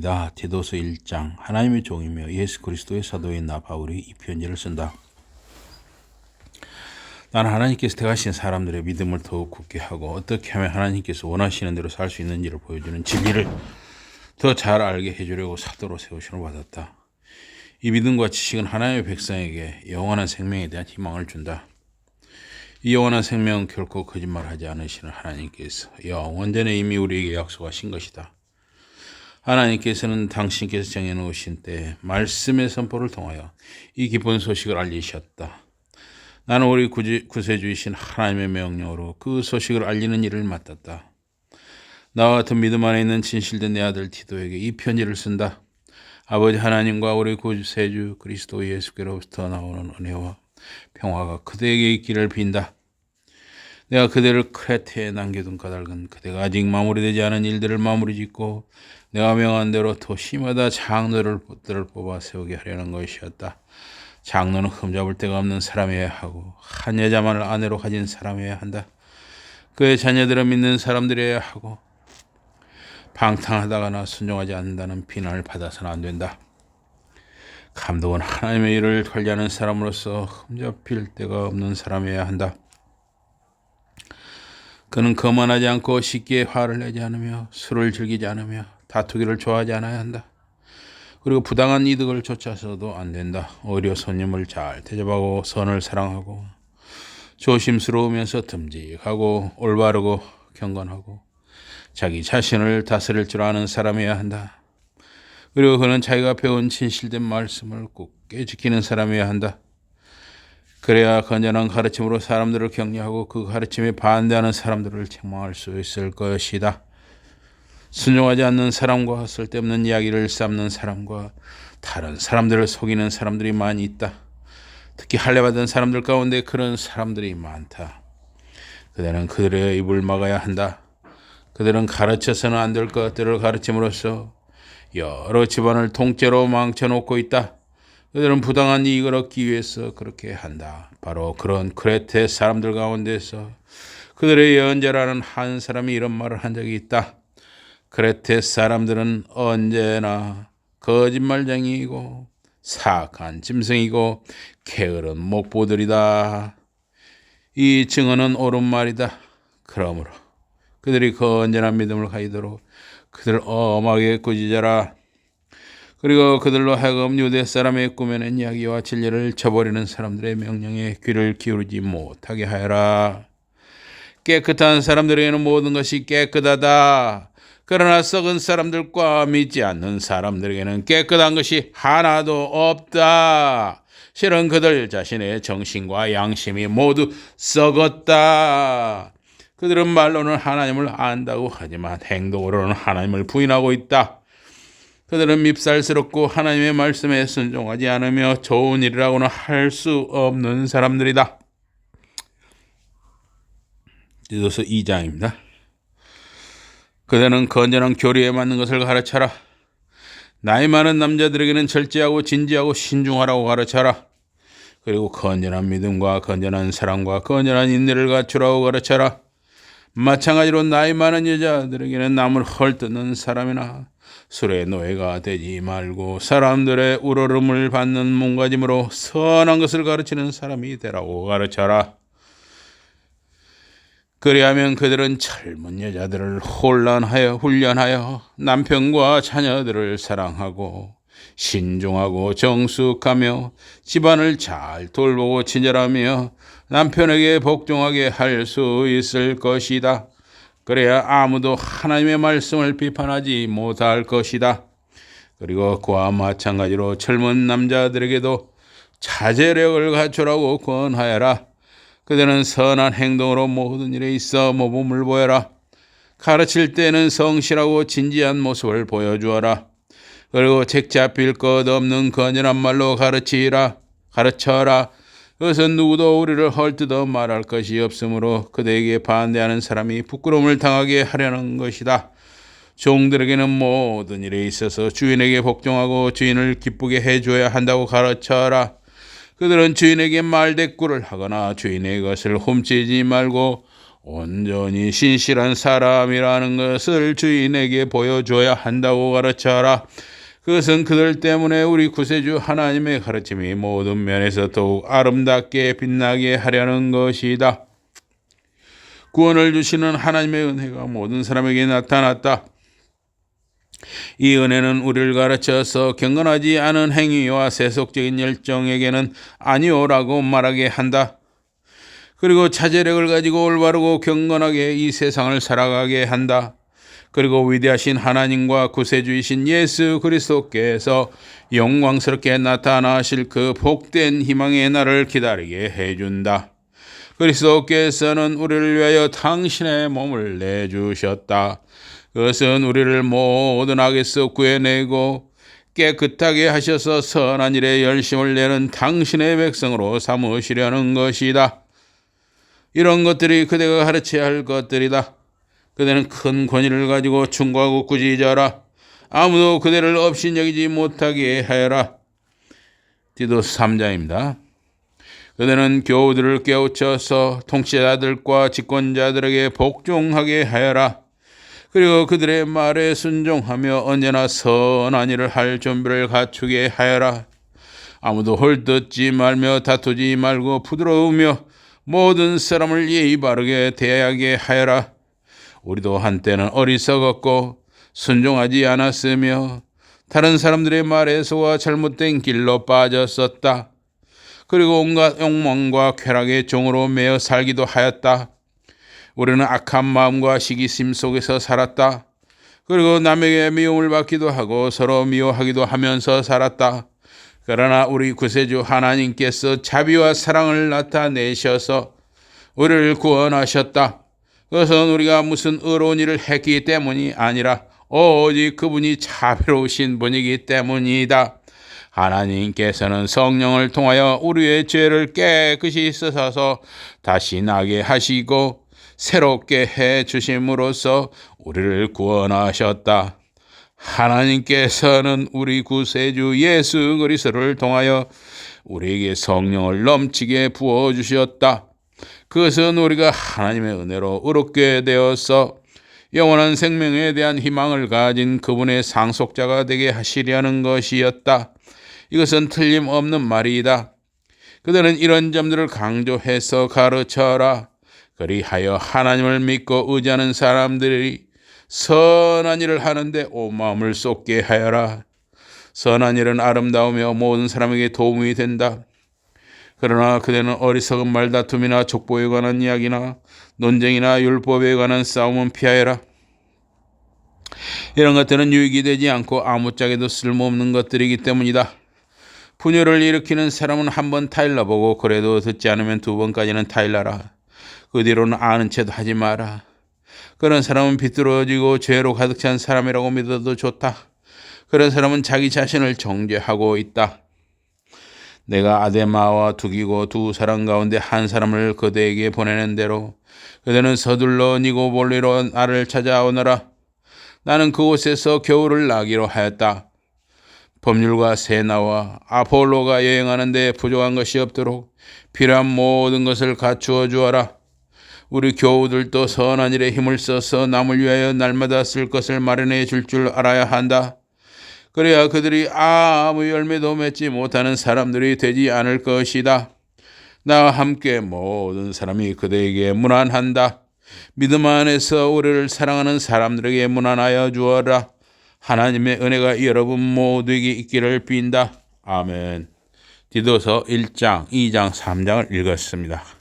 디도서 1장. 하나님의 종이며 예수 그리스도의 사도인 나 바울이 이 편지를 쓴다. 나는 하나님께서 택하신 사람들의 믿음을 더욱 굳게 하고 어떻게 하면 하나님께서 원하시는 대로 살 수 있는지를 보여주는 진리를 더 잘 알게 해주려고 사도로 세우심을 받았다. 이 믿음과 지식은 하나님의 백성에게 영원한 생명에 대한 희망을 준다. 이 영원한 생명은 결코 거짓말하지 않으시는 하나님께서 영원전에 이미 우리에게 약속하신 것이다. 하나님께서는 당신께서 정해놓으신 때 말씀의 선포를 통하여 이 기쁜 소식을 알리셨다. 나는 우리 구세주이신 하나님의 명령으로 그 소식을 알리는 일을 맡았다. 나와 같은 믿음 안에 있는 진실된 내 아들 디도에게 이 편지를 쓴다. 아버지 하나님과 우리 구세주 그리스도 예수께로부터 나오는 은혜와 평화가 그대에게 있기를 빈다. 내가 그대를 크레테에 남겨둔 까닭은 그대가 아직 마무리되지 않은 일들을 마무리 짓고 내가 명한 대로 도시마다 장로들을 뽑아 세우게 하려는 것이었다. 장로는 흠잡을 데가 없는 사람이어야 하고 한 여자만을 아내로 가진 사람이어야 한다. 그의 자녀들은 믿는 사람들이어야 하고 방탕하다거나 순종하지 않는다는 비난을 받아서는 안 된다. 감독은 하나님의 일을 관리하는 사람으로서 흠잡힐 데가 없는 사람이어야 한다. 그는 거만하지 않고 쉽게 화를 내지 않으며 술을 즐기지 않으며 다투기를 좋아하지 않아야 한다. 그리고 부당한 이득을 쫓아서도 안 된다. 오히려 손님을 잘 대접하고 선을 사랑하고 조심스러우면서 듬직하고 올바르고 경건하고 자기 자신을 다스릴 줄 아는 사람이어야 한다. 그리고 그는 자기가 배운 진실된 말씀을 굳게 지키는 사람이어야 한다. 그래야 건전한 가르침으로 사람들을 격려하고 그 가르침에 반대하는 사람들을 책망할 수 있을 것이다. 순종하지 않는 사람과 쓸데없는 이야기를 쌓는 사람과 다른 사람들을 속이는 사람들이 많이 있다. 특히 할례받은 사람들 가운데 그런 사람들이 많다. 그들은 그들의 입을 막아야 한다. 그들은 가르쳐서는 안 될 것들을 가르침으로써 여러 집안을 통째로 망쳐놓고 있다. 그들은 부당한 이익을 얻기 위해서 그렇게 한다. 바로 그런 크레테 사람들 가운데서 그들의 예언자라는 한 사람이 이런 말을 한 적이 있다. 크레테 사람들은 언제나 거짓말쟁이이고 사악한 짐승이고 게으른 목보들이다. 이 증언은 옳은 말이다. 그러므로 그들이 건전한 믿음을 가지도록 그들을 엄하게 꾸짖어라. 그리고 그들로 하여금 유대 사람의 꾸며낸 이야기와 진리를 저버리는 사람들의 명령에 귀를 기울이지 못하게 하여라. 깨끗한 사람들에게는 모든 것이 깨끗하다. 그러나 썩은 사람들과 믿지 않는 사람들에게는 깨끗한 것이 하나도 없다. 실은 그들 자신의 정신과 양심이 모두 썩었다. 그들은 말로는 하나님을 안다고 하지만 행동으로는 하나님을 부인하고 있다. 그들은 밉살스럽고 하나님의 말씀에 순종하지 않으며 좋은 일이라고는 할 수 없는 사람들이다. 디도서 2장입니다. 그대는 건전한 교리에 맞는 것을 가르쳐라. 나이 많은 남자들에게는 절제하고 진지하고 신중하라고 가르쳐라. 그리고 건전한 믿음과 건전한 사랑과 건전한 인내를 갖추라고 가르쳐라. 마찬가지로 나이 많은 여자들에게는 남을 헐뜯는 사람이나 술의 노예가 되지 말고 사람들의 우러름을 받는 몸가짐으로 선한 것을 가르치는 사람이 되라고 가르쳐라. 그리하면 그들은 젊은 여자들을 훈련하여 남편과 자녀들을 사랑하고 신중하고 정숙하며 집안을 잘 돌보고 친절하며 남편에게 복종하게 할 수 있을 것이다. 그래야 아무도 하나님의 말씀을 비판하지 못할 것이다. 그리고 그와 마찬가지로 젊은 남자들에게도 자제력을 갖추라고 권하여라. 그들은 선한 행동으로 모든 일에 있어 모범을 보여라. 가르칠 때는 성실하고 진지한 모습을 보여주어라. 그리고 책 잡힐 것 없는 건전한 말로 가르쳐라. 그것은 누구도 우리를 헐뜯어 말할 것이 없으므로 그대에게 반대하는 사람이 부끄러움을 당하게 하려는 것이다. 종들에게는 모든 일에 있어서 주인에게 복종하고 주인을 기쁘게 해줘야 한다고 가르쳐라. 그들은 주인에게 말대꾸를 하거나 주인의 것을 훔치지 말고 온전히 신실한 사람이라는 것을 주인에게 보여줘야 한다고 가르쳐라. 그것은 그들 때문에 우리 구세주 하나님의 가르침이 모든 면에서 더욱 아름답게 빛나게 하려는 것이다. 구원을 주시는 하나님의 은혜가 모든 사람에게 나타났다. 이 은혜는 우리를 가르쳐서 경건하지 않은 행위와 세속적인 열정에게는 아니오라고 말하게 한다. 그리고 자제력을 가지고 올바르고 경건하게 이 세상을 살아가게 한다. 그리고 위대하신 하나님과 구세주이신 예수 그리스도께서 영광스럽게 나타나실 그 복된 희망의 날을 기다리게 해준다. 그리스도께서는 우리를 위하여 당신의 몸을 내주셨다. 그것은 우리를 모든 악에서 구해내고 깨끗하게 하셔서 선한 일에 열심을 내는 당신의 백성으로 삼으시려는 것이다. 이런 것들이 그대가 가르쳐야 할 것들이다. 그대는 큰 권위를 가지고 충고하고 꾸짖어라. 아무도 그대를 업신여기지 못하게 하여라. 디도스 3장입니다. 그대는 교우들을 깨우쳐서 통치자들과 집권자들에게 복종하게 하여라. 그리고 그들의 말에 순종하며 언제나 선한 일을 할 준비를 갖추게 하여라. 아무도 헐뜯지 말며 다투지 말고 부드러우며 모든 사람을 예의 바르게 대하게 하여라. 우리도 한때는 어리석었고 순종하지 않았으며 다른 사람들의 말에 속아 잘못된 길로 빠졌었다. 그리고 온갖 욕망과 쾌락의 종으로 매여 살기도 하였다. 우리는 악한 마음과 시기심 속에서 살았다. 그리고 남에게 미움을 받기도 하고 서로 미워하기도 하면서 살았다. 그러나 우리 구세주 하나님께서 자비와 사랑을 나타내셔서 우리를 구원하셨다. 그것은 우리가 무슨 의로운 일을 했기 때문이 아니라 오직 그분이 자비로우신 분이기 때문이다. 하나님께서는 성령을 통하여 우리의 죄를 깨끗이 씻어서 다시 나게 하시고 새롭게 해 주심으로써 우리를 구원하셨다. 하나님께서는 우리 구세주 예수 그리스도를 통하여 우리에게 성령을 넘치게 부어주셨다. 그것은 우리가 하나님의 은혜로 의롭게 되어서 영원한 생명에 대한 희망을 가진 그분의 상속자가 되게 하시려는 것이었다. 이것은 틀림없는 말이다. 그들은 이런 점들을 강조해서 가르쳐라. 그리하여 하나님을 믿고 의지하는 사람들이 선한 일을 하는데 온 마음을 쏟게 하여라. 선한 일은 아름다우며 모든 사람에게 도움이 된다. 그러나 그대는 어리석은 말다툼이나 족보에 관한 이야기나 논쟁이나 율법에 관한 싸움은 피하여라. 이런 것들은 유익이 되지 않고 아무짝에도 쓸모없는 것들이기 때문이다. 분열을 일으키는 사람은 한 번 타일러보고 그래도 듣지 않으면 두 번까지는 타일러라. 그 뒤로는 아는 체도 하지 마라. 그런 사람은 비뚤어지고 죄로 가득 찬 사람이라고 믿어도 좋다. 그런 사람은 자기 자신을 정죄하고 있다. 내가 아데마와 두기고 두 사람 가운데 한 사람을 그대에게 보내는 대로 그대는 서둘러 니고볼리로 나를 찾아오너라. 나는 그곳에서 겨울을 나기로 하였다. 법률과 세나와 아폴로가 여행하는데 부족한 것이 없도록 필요한 모든 것을 갖추어 주어라. 우리 교우들도 선한 일에 힘을 써서 남을 위하여 날마다 쓸 것을 마련해 줄 알아야 한다. 그래야 그들이 아무 열매도 맺지 못하는 사람들이 되지 않을 것이다. 나와 함께 모든 사람이 그들에게 문안한다. 믿음 안에서 우리를 사랑하는 사람들에게 문안하여 주어라. 하나님의 은혜가 여러분 모두에게 있기를 빈다. 아멘. 디도서 1장, 2장, 3장을 읽었습니다.